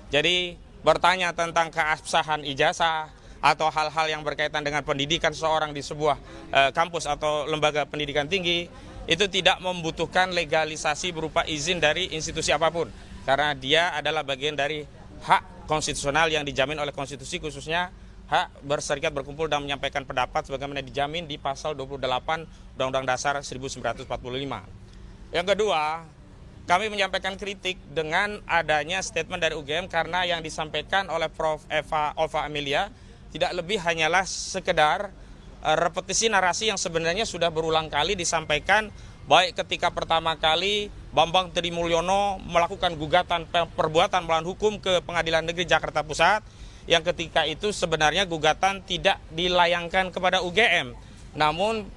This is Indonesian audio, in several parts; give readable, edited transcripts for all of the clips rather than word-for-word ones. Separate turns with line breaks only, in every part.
Jadi bertanya tentang keabsahan ijazah atau hal-hal yang berkaitan dengan pendidikan seseorang di sebuah kampus atau lembaga pendidikan tinggi itu tidak membutuhkan legalisasi berupa izin dari institusi apapun, karena dia adalah bagian dari hak konstitusional yang dijamin oleh konstitusi, khususnya hak berserikat, berkumpul dan menyampaikan pendapat sebagaimana dijamin di pasal 28 Undang-Undang Dasar 1945. Yang kedua, kami menyampaikan kritik dengan adanya statement dari UGM karena yang disampaikan oleh Prof. Ova Amelia tidak lebih hanyalah sekedar repetisi narasi yang sebenarnya sudah berulang kali disampaikan, baik ketika pertama kali Bambang Trimulyono melakukan gugatan perbuatan melawan hukum ke Pengadilan Negeri Jakarta Pusat, yang ketika itu sebenarnya gugatan tidak dilayangkan kepada UGM, namun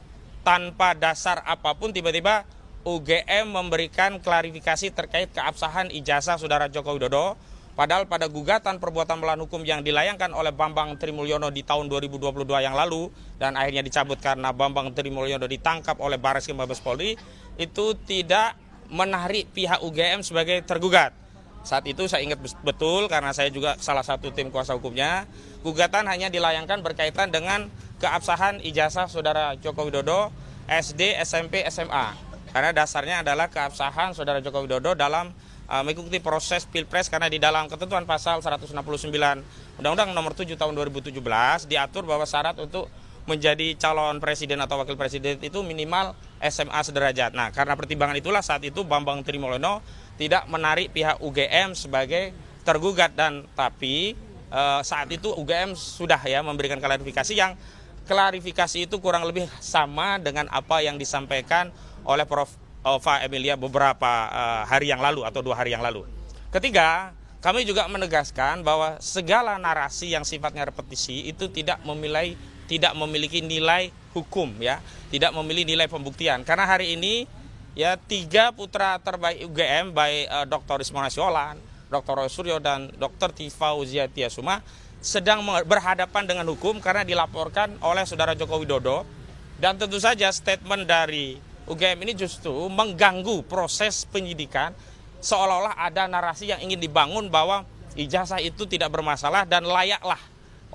tanpa dasar apapun tiba-tiba UGM memberikan klarifikasi terkait keabsahan ijazah Saudara Joko Widodo. Padahal pada gugatan perbuatan melawan hukum yang dilayangkan oleh Bambang Trimulyono di tahun 2022 yang lalu dan akhirnya dicabut karena Bambang Trimulyono ditangkap oleh Barreskrim Mabes Polri, itu tidak menarik pihak UGM sebagai tergugat. Saat itu saya ingat betul karena saya juga salah satu tim kuasa hukumnya, gugatan hanya dilayangkan berkaitan dengan keabsahan ijazah Saudara Joko Widodo SD, SMP, SMA. Karena dasarnya adalah keabsahan Saudara Joko Widodo dalam mengikuti proses Pilpres, karena di dalam ketentuan pasal 169 Undang-Undang Nomor 7 Tahun 2017 diatur bahwa syarat untuk menjadi calon presiden atau wakil presiden itu minimal SMA sederajat. Nah, karena pertimbangan itulah saat itu Bambang Trimulyono tidak menarik pihak UGM sebagai tergugat, dan tapi saat itu UGM sudah memberikan klarifikasi yang klarifikasi itu kurang lebih sama dengan apa yang disampaikan oleh Prof. Ova Amelia beberapa hari yang lalu atau 2 hari yang lalu. Ketiga, kami juga menegaskan bahwa segala narasi yang sifatnya repetisi itu tidak memiliki nilai hukum, tidak memiliki nilai pembuktian. Karena hari ini 3 putra terbaik UGM, baik Dr. Ismona Siolan, Dr. Roy Suryo dan Dr. Tifauziah Tiasuma sedang berhadapan dengan hukum karena dilaporkan oleh Saudara Joko Widodo, dan tentu saja statement dari UGM ini justru mengganggu proses penyidikan, seolah-olah ada narasi yang ingin dibangun bahwa ijazah itu tidak bermasalah dan layaklah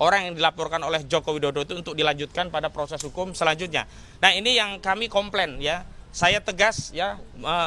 orang yang dilaporkan oleh Joko Widodo itu untuk dilanjutkan pada proses hukum selanjutnya. Nah, ini yang kami komplain Saya tegas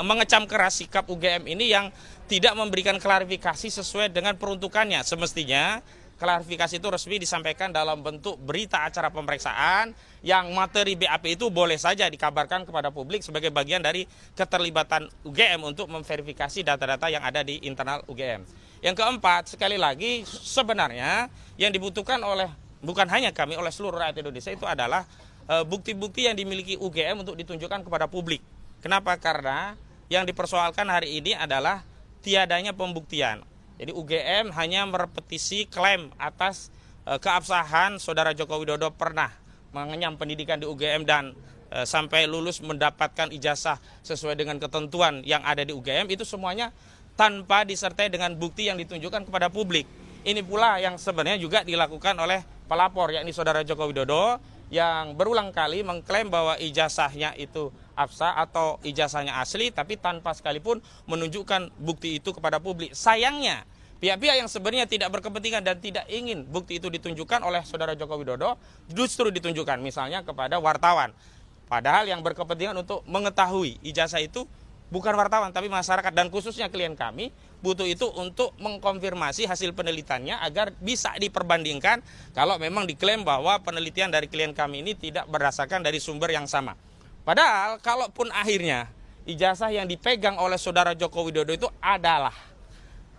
mengecam keras sikap UGM ini yang tidak memberikan klarifikasi sesuai dengan peruntukannya. Semestinya klarifikasi itu resmi disampaikan dalam bentuk berita acara pemeriksaan yang materi BAP itu boleh saja dikabarkan kepada publik sebagai bagian dari keterlibatan UGM untuk memverifikasi data-data yang ada di internal UGM. Yang keempat, sekali lagi sebenarnya yang dibutuhkan oleh bukan hanya kami, oleh seluruh rakyat Indonesia itu adalah bukti-bukti yang dimiliki UGM untuk ditunjukkan kepada publik. Kenapa? Karena yang dipersoalkan hari ini adalah tiadanya pembuktian. Jadi UGM hanya merepetisi klaim atas keabsahan Saudara Joko Widodo pernah mengenyam pendidikan di UGM dan sampai lulus mendapatkan ijazah sesuai dengan ketentuan yang ada di UGM, itu semuanya tanpa disertai dengan bukti yang ditunjukkan kepada publik. Ini pula yang sebenarnya juga dilakukan oleh pelapor, yakni Saudara Joko Widodo, yang berulang kali mengklaim bahwa ijazahnya itu absah atau ijazahnya asli, tapi tanpa sekalipun menunjukkan bukti itu kepada publik. Sayangnya, pihak-pihak yang sebenarnya tidak berkepentingan dan tidak ingin bukti itu ditunjukkan oleh Saudara Joko Widodo justru ditunjukkan misalnya kepada wartawan. Padahal yang berkepentingan untuk mengetahui ijazah itu bukan wartawan tapi masyarakat, dan khususnya klien kami butuh itu untuk mengkonfirmasi hasil penelitiannya agar bisa diperbandingkan kalau memang diklaim bahwa penelitian dari klien kami ini tidak berdasarkan dari sumber yang sama. Padahal kalaupun akhirnya ijazah yang dipegang oleh Saudara Joko Widodo itu adalah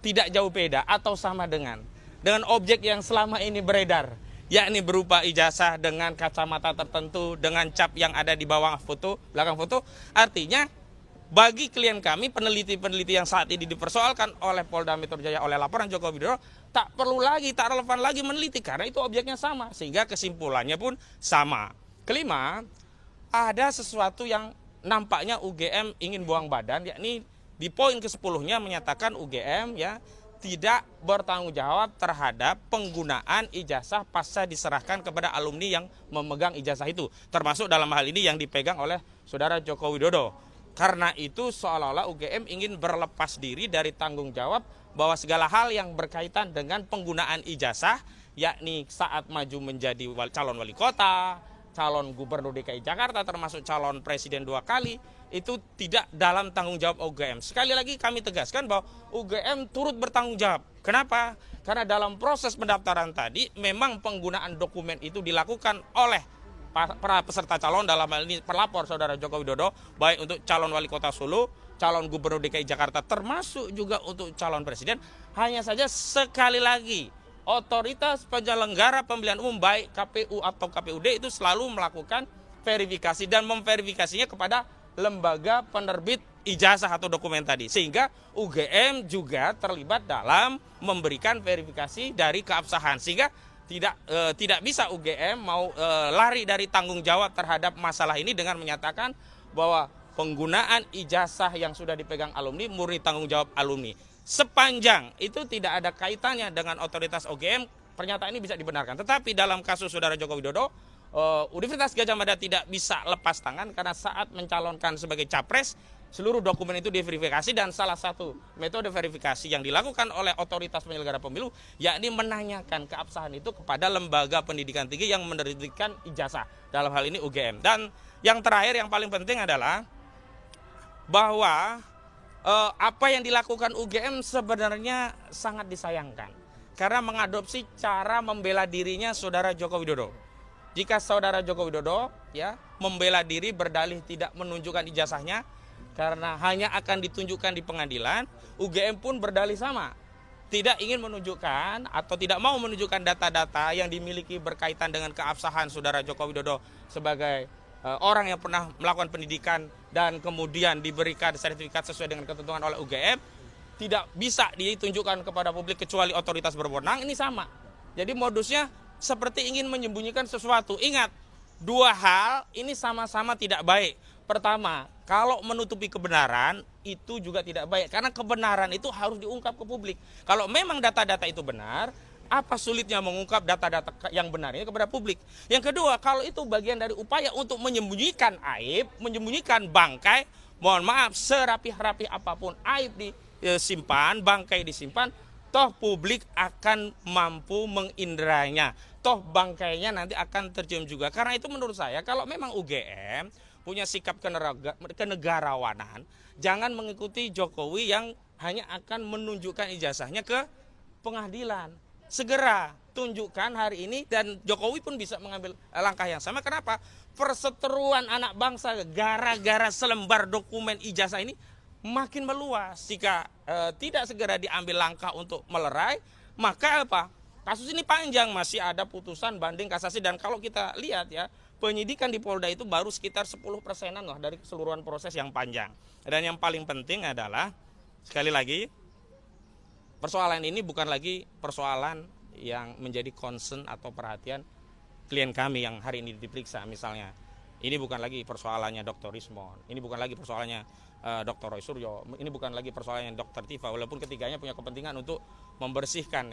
tidak jauh beda atau sama dengan objek yang selama ini beredar, yakni berupa ijazah dengan kacamata tertentu, dengan cap yang ada di bawah foto, belakang foto, artinya bagi klien kami, peneliti-peneliti yang saat ini dipersoalkan oleh Polda Metro Jaya oleh laporan Joko Widodo, tak perlu lagi, tak relevan lagi meneliti karena itu objeknya sama, sehingga kesimpulannya pun sama. Kelima, ada sesuatu yang nampaknya UGM ingin buang badan, yakni di poin ke-10-nya menyatakan UGM tidak bertanggung jawab terhadap penggunaan ijazah pasca diserahkan kepada alumni yang memegang ijazah itu, termasuk dalam hal ini yang dipegang oleh Saudara Joko Widodo. Karena itu seolah-olah UGM ingin berlepas diri dari tanggung jawab bahwa segala hal yang berkaitan dengan penggunaan ijazah, yakni saat maju menjadi calon wali kota, calon gubernur DKI Jakarta, termasuk calon presiden 2 kali, itu tidak dalam tanggung jawab UGM. Sekali lagi kami tegaskan bahwa UGM turut bertanggung jawab. Kenapa? Karena dalam proses pendaftaran tadi memang penggunaan dokumen itu dilakukan oleh para peserta calon, dalam hal ini pelapor Saudara Joko Widodo, baik untuk calon wali kota Solo, calon gubernur DKI Jakarta, termasuk juga untuk calon presiden. Hanya saja sekali lagi, otoritas penyelenggara pemilihan umum baik KPU atau KPUD itu selalu melakukan verifikasi dan memverifikasinya kepada lembaga penerbit ijazah atau dokumen tadi. Sehingga UGM juga terlibat dalam memberikan verifikasi dari keabsahan. Sehingga tidak bisa UGM mau lari dari tanggung jawab terhadap masalah ini dengan menyatakan bahwa penggunaan ijazah yang sudah dipegang alumni murni tanggung jawab alumni. Sepanjang itu tidak ada kaitannya dengan otoritas UGM, pernyataan ini bisa dibenarkan. Tetapi dalam kasus Saudara Joko Widodo, Universitas Gadjah Mada tidak bisa lepas tangan karena saat mencalonkan sebagai capres, seluruh dokumen itu diverifikasi, dan salah satu metode verifikasi yang dilakukan oleh otoritas penyelenggara pemilu yakni menanyakan keabsahan itu kepada lembaga pendidikan tinggi yang menerbitkan ijazah, dalam hal ini UGM. Dan yang terakhir yang paling penting adalah bahwa apa yang dilakukan UGM sebenarnya sangat disayangkan karena mengadopsi cara membela dirinya Saudara Joko Widodo. Jika Saudara Joko Widodo membela diri berdalih tidak menunjukkan ijazahnya karena hanya akan ditunjukkan di pengadilan, UGM pun berdalih sama, tidak ingin menunjukkan atau tidak mau menunjukkan data-data yang dimiliki berkaitan dengan keabsahan Saudara Joko Widodo sebagai orang yang pernah melakukan pendidikan dan kemudian diberikan sertifikat sesuai dengan ketentuan oleh UGM, tidak bisa ditunjukkan kepada publik kecuali otoritas berwenang. Ini sama. Jadi modusnya seperti ingin menyembunyikan sesuatu. Ingat, dua hal ini sama-sama tidak baik. Pertama, kalau menutupi kebenaran itu juga tidak baik, karena kebenaran itu harus diungkap ke publik. Kalau memang data-data itu benar, apa sulitnya mengungkap data-data yang benar ini kepada publik? Yang kedua, kalau itu bagian dari upaya untuk menyembunyikan aib, menyembunyikan bangkai, mohon maaf, serapih-rapih apapun aib disimpan, bangkai disimpan, toh publik akan mampu menginderanya. Toh bangkainya nanti akan tercium juga. Karena itu menurut saya kalau memang UGM punya sikap kenegarawanan, jangan mengikuti Jokowi yang hanya akan menunjukkan ijazahnya ke pengadilan. Segera tunjukkan hari ini dan Jokowi pun bisa mengambil langkah yang sama. Kenapa? Perseteruan anak bangsa gara-gara selembar dokumen ijazah ini makin meluas. Jika tidak segera diambil langkah untuk melerai, maka apa? Kasus ini panjang, masih ada putusan banding kasasi, dan kalau kita lihat penyidikan di Polda itu baru sekitar 10%-an lah dari keseluruhan proses yang panjang. Dan yang paling penting adalah sekali lagi, persoalan ini bukan lagi persoalan yang menjadi concern atau perhatian klien kami yang hari ini diperiksa misalnya. Ini bukan lagi persoalannya Dr. Rismon, ini bukan lagi persoalannya Dr. Roy Suryo, ini bukan lagi persoalannya Dr. Tifa, walaupun ketiganya punya kepentingan untuk membersihkan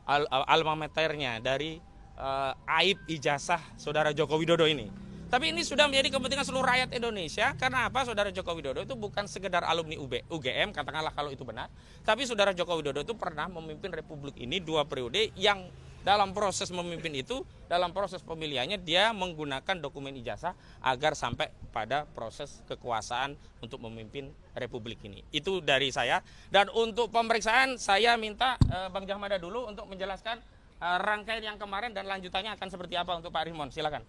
alma maternya dari aib ijazah Saudara Joko Widodo ini. Tapi ini sudah menjadi kepentingan seluruh rakyat Indonesia. Karena apa? Saudara Joko Widodo itu bukan sekedar alumni UGM, katakanlah kalau itu benar. Tapi Saudara Joko Widodo itu pernah memimpin Republik ini 2 periode yang dalam proses memimpin itu, dalam proses pemilihannya dia menggunakan dokumen ijazah agar sampai pada proses kekuasaan untuk memimpin Republik ini. Itu dari saya. Dan untuk pemeriksaan saya minta Bang Jahmada dulu untuk menjelaskan rangkaian yang kemarin dan lanjutannya akan seperti apa untuk Pak Rismon. Silakan.